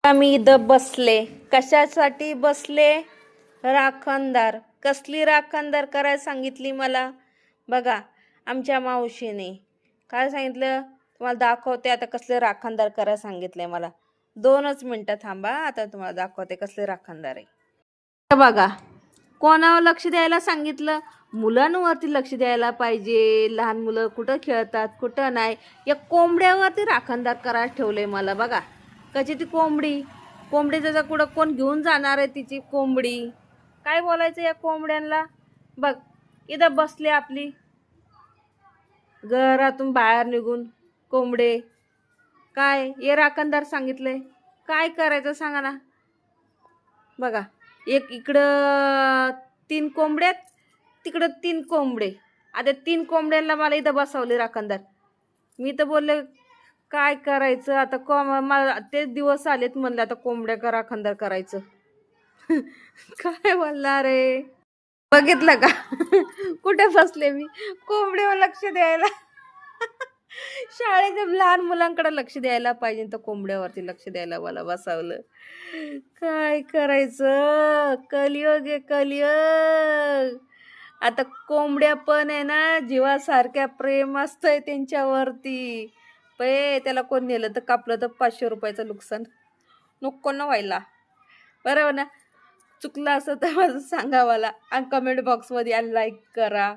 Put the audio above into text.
आम्ही इथं बसले. कशासाठी बसले? राखणदार. कसली राखणदार करायला सांगितली मला? बघा, आमच्या मावशीने काय सांगितलं तुम्हाला दाखवते. आता कसले राखणदार करायला सांगितले मला. 2च मिनिटं थांबा, आता तुम्हाला दाखवते कसले राखणदार आहे. बघा, कोणावर लक्ष द्यायला सांगितलं? मुलांवरती लक्ष द्यायला पाहिजे. लहान मुलं कुठं खेळतात कुठं नाही. या कोंबड्यावरती राखणदार करायला ठेवले मला. बघा कशी ती कोंबडी त्याचा कुठं कोण घेऊन जाणार आहे तिची कोंबडी. काय बोलायचं या कोंबड्यांना? बघ, इथं बसले आपली घरातून बाहेर निघून कोंबडे. काय हे राखणदार सांगितले? काय करायचं सांगा ना. बघा, एक इकडं 3 कोंबड्यात, तिकडं 3 कोंबडे. आता 3 कोंबड्यांना मला इथं बसवले राखणदार. मी तर बोलले काय करायचं आता. मला तेच दिवस आलेत म्हणलं आता कोंबड्या का राखणदार करायचं. काय बोलणार रे. बघितलं का? कुठे बसले मी? कोंबडीवर लक्ष द्यायला. शाळेच्या लहान मुलांकडे लक्ष द्यायला पाहिजे तर कोंबड्यावरती लक्ष द्यायला मला बसवलं. काय करायचं. कलियुग आहे कलियुग. आता कोंबड्या पण आहे ना जीवासारख्या प्रेम असतंय त्यांच्यावरती. त्याला कोण नेलं तर कापलं तर 500 रुपयाचं नुकसान नको ना व्हायला. बरोबर ना. चुकलं असं तर मला सांगा मला आणि कमेंट बॉक्समध्ये आणि लाईक करा.